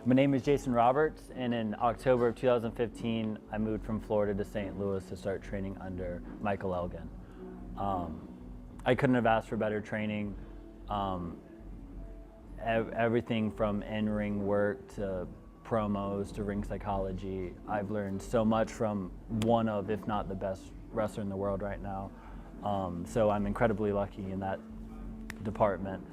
My name is Jason Roberts, and in October of 2015, I moved from Florida to St. Louis to start training under Michael Elgin. I couldn't have asked for better training. Everything from in-ring work to promos to ring psychology. I've learned so much from one of, if not the best wrestler in the world right now. So I'm incredibly lucky in that department.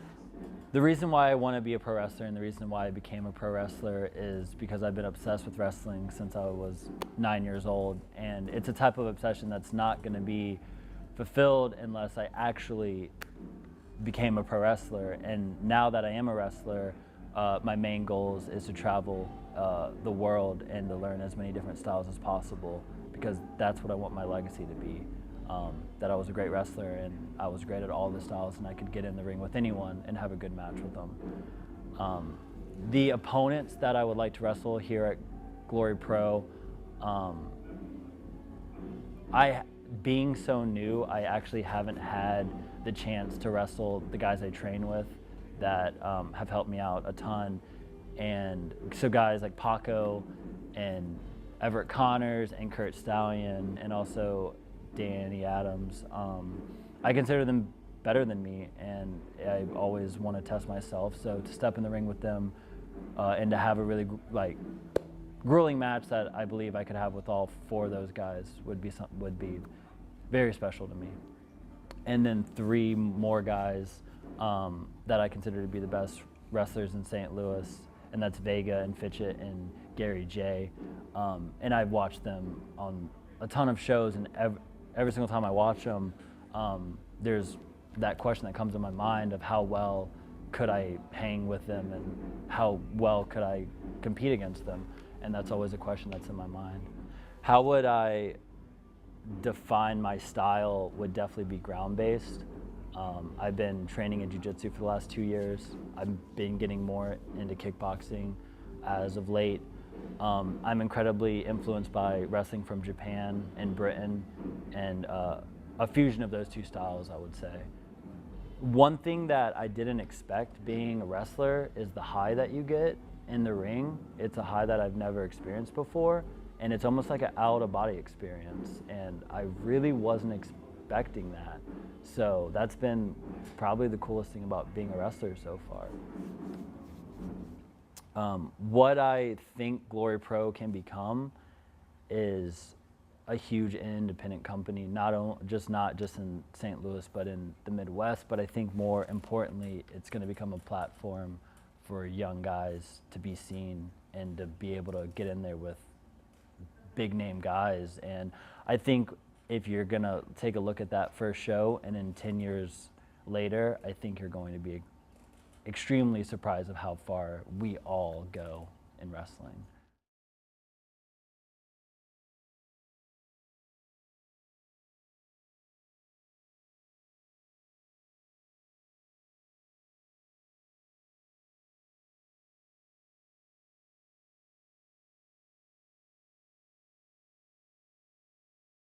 The reason why I want to be a pro wrestler and the reason why I became a pro wrestler is because I've been obsessed with wrestling since I was 9 years old, and it's a type of obsession that's not going to be fulfilled unless I actually became a pro wrestler. And now that I am a wrestler, my main goal is to travel the world and to learn as many different styles as possible, because that's what I want my legacy to be. That I was a great wrestler and I was great at all the styles, and I could get in the ring with anyone and have a good match with them. The opponents that I would like to wrestle here at Glory Pro, being so new, I actually haven't had the chance to wrestle the guys I train with that have helped me out a ton. And so guys like Paco and Everett Connors and Kurt Stallion and also Danny Adams, I consider them better than me, and I always want to test myself. So to step in the ring with them and to have a really grueling match that I believe I could have with all four of those guys would be very special to me. And then three more guys that I consider to be the best wrestlers in St. Louis, and that's Vega and Fitchett and Gary J. And I've watched them on a ton of shows, and every single time I watch them, there's that question that comes in my mind of how well could I hang with them and how well could I compete against them, and that's always a question that's in my mind. How would I define my style? Would definitely be ground-based. I've been training in jiu-jitsu for the last 2 years. I've been getting more into kickboxing as of late. I'm incredibly influenced by wrestling from Japan and Britain, and a fusion of those two styles, I would say. One thing that I didn't expect being a wrestler is the high that you get in the ring. It's a high that I've never experienced before, and it's almost like an out-of-body experience, and I really wasn't expecting that. So that's been probably the coolest thing about being a wrestler so far. What I think Glory Pro can become is a huge independent company, not just in St. Louis, but in the Midwest. But I think more importantly, it's going to become a platform for young guys to be seen and to be able to get in there with big name guys. And I think if you're going to take a look at that first show, and then 10 years later, I think you're going to be extremely surprised of how far we all go in wrestling.